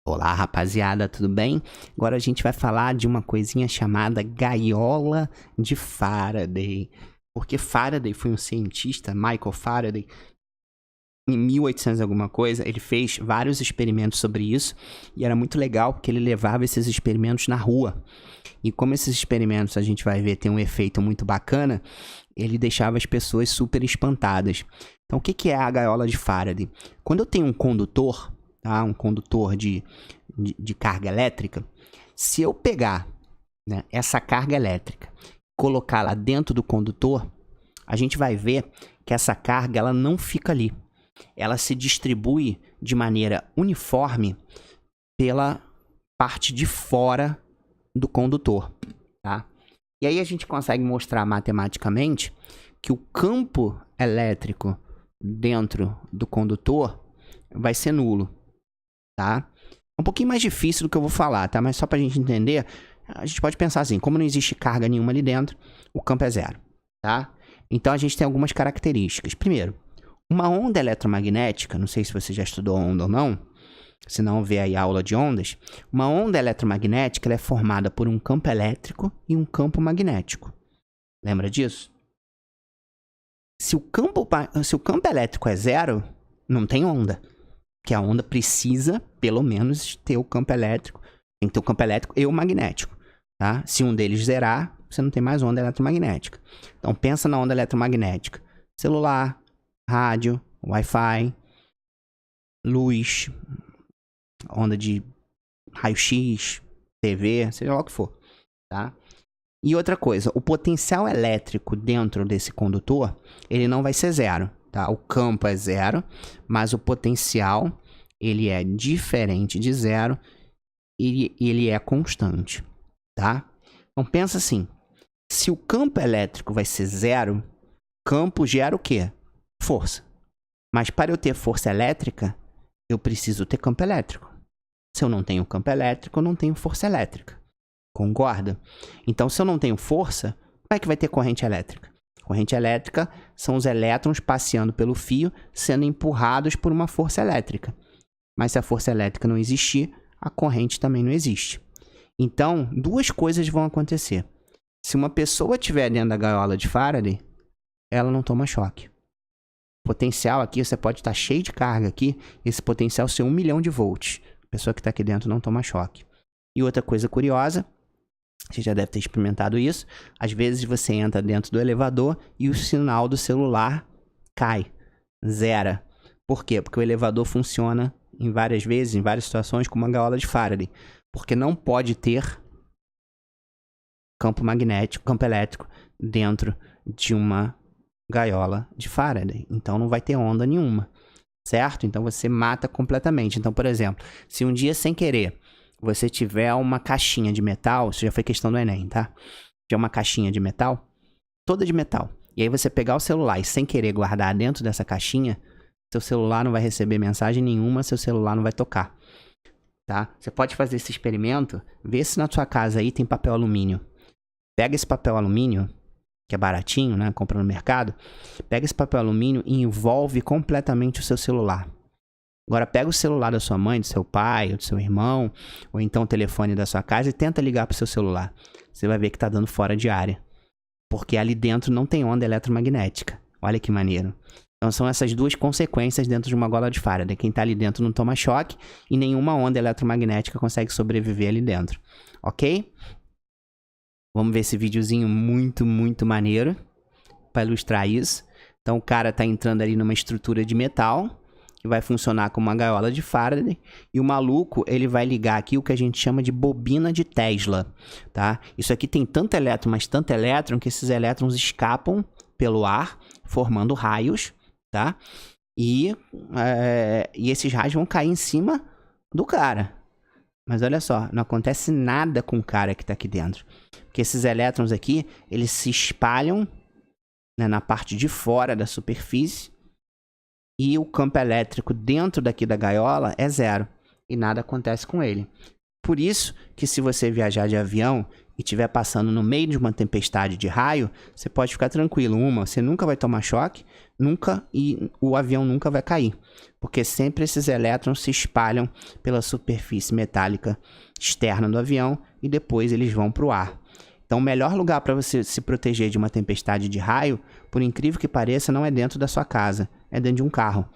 Olá, rapaziada, tudo bem? Agora a gente vai falar de uma coisinha chamada gaiola de Faraday. Porque Faraday foi um cientista, Michael Faraday, em 1800 alguma coisa, ele fez vários experimentos sobre isso. E era muito legal porque ele levava esses experimentos na rua. E como esses experimentos, a gente vai ver, tem um efeito muito bacana, ele deixava as pessoas super espantadas. Então, o que é a gaiola de Faraday? Quando eu tenho um condutor, tá? Um condutor de carga elétrica, se eu pegar, né, essa carga elétrica, colocar lá dentro do condutor, a gente vai ver que essa carga ela não fica ali. Ela se distribui de maneira uniforme pela parte de fora do condutor, tá? E aí a gente consegue mostrar matematicamente que o campo elétrico dentro do condutor vai ser nulo, tá? É um pouquinho mais difícil do que eu vou falar, tá? Mas só pra gente entender, a gente pode pensar assim, como não existe carga nenhuma ali dentro, o campo é zero, tá? Então a gente tem algumas características. Primeiro, uma onda eletromagnética, não sei se você já estudou onda ou não, se não vê aí a aula de ondas, uma onda eletromagnética ela é formada por um campo elétrico e um campo magnético. Lembra disso? Se o campo elétrico é zero, não tem onda. Porque a onda precisa, pelo menos, ter o campo elétrico. Tem que ter o campo elétrico e o magnético. Tá? Se um deles zerar, você não tem mais onda eletromagnética. Então, pensa na onda eletromagnética. Celular, rádio, Wi-Fi, luz, onda de raio-x, TV, seja lá o que for. Tá? E outra coisa, o potencial elétrico dentro desse condutor, ele não vai ser zero. Tá? O campo é zero, mas o potencial ele é diferente de zero e ele é constante. Tá? Então pensa assim, se o campo elétrico vai ser zero, campo gera o quê? Força. Mas para eu ter força elétrica, eu preciso ter campo elétrico. Se eu não tenho campo elétrico, eu não tenho força elétrica. Concorda? Então, se eu não tenho força, como é que vai ter corrente elétrica? Corrente elétrica são os elétrons passeando pelo fio, sendo empurrados por uma força elétrica. Mas se a força elétrica não existir, a corrente também não existe. Então, duas coisas vão acontecer. Se uma pessoa estiver dentro da gaiola de Faraday, ela não toma choque. O potencial aqui, você pode estar cheio de carga aqui, esse potencial ser 1 milhão de volts. A pessoa que está aqui dentro não toma choque. E outra coisa curiosa, você já deve ter experimentado isso, às vezes você entra dentro do elevador e o sinal do celular cai, zera. Por quê? Porque o elevador funciona em várias vezes, em várias situações, como uma gaiola de Faraday. Porque não pode ter campo magnético, campo elétrico dentro de uma gaiola de Faraday. Então não vai ter onda nenhuma, certo? Então você mata completamente. Então, por exemplo, se um dia sem querer você tiver uma caixinha de metal, isso já foi questão do Enem, tá? Tiver uma caixinha de metal, toda de metal, e aí você pegar o celular e sem querer guardar dentro dessa caixinha, seu celular não vai receber mensagem nenhuma, seu celular não vai tocar, tá? Você pode fazer esse experimento, ver se na sua casa aí tem papel alumínio. Pega esse papel alumínio, que é baratinho, né? Compra no mercado. Pega esse papel alumínio e envolve completamente o seu celular. Agora pega o celular da sua mãe, do seu pai, ou do seu irmão, ou então o telefone da sua casa e tenta ligar para o seu celular. Você vai ver que está dando fora de área. Porque ali dentro não tem onda eletromagnética. Olha que maneiro. Então são essas duas consequências dentro de uma gaiola de Faraday. Quem está ali dentro não toma choque e nenhuma onda eletromagnética consegue sobreviver ali dentro. Ok? Vamos ver esse videozinho muito, muito maneiro para ilustrar isso. Então o cara está entrando ali numa estrutura de metal que vai funcionar como uma gaiola de Faraday, e o maluco, ele vai ligar aqui o que a gente chama de bobina de Tesla, tá? Isso aqui tem tanto elétron, mas tanto elétron, que esses elétrons escapam pelo ar, formando raios, tá? E esses raios vão cair em cima do cara. Mas olha só, não acontece nada com o cara que tá aqui dentro. Porque esses elétrons aqui, eles se espalham, né, na parte de fora da superfície, e o campo elétrico dentro daqui da gaiola é zero. E nada acontece com ele. Por isso que se você viajar de avião e estiver passando no meio de uma tempestade de raio, você pode ficar tranquilo. Você nunca vai tomar choque, e o avião nunca vai cair. Porque sempre esses elétrons se espalham pela superfície metálica externa do avião e depois eles vão para o ar. Então, o melhor lugar para você se proteger de uma tempestade de raio, por incrível que pareça, não é dentro da sua casa, é dentro de um carro.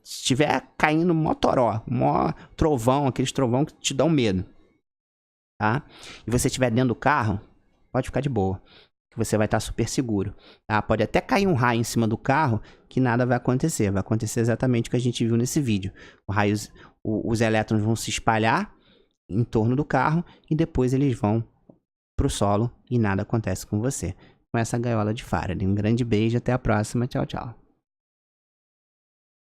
Se estiver caindo mó toró, mó trovão, aqueles trovão que te dão medo, tá? E você estiver dentro do carro, pode ficar de boa, que você vai estar super seguro, tá? Pode até cair um raio em cima do carro, que nada vai acontecer. Vai acontecer exatamente o que a gente viu nesse vídeo. Os elétrons vão se espalhar em torno do carro e depois eles vão pro solo e nada acontece com você. Com essa gaiola de Faraday. Um grande beijo, até a próxima. Tchau, tchau.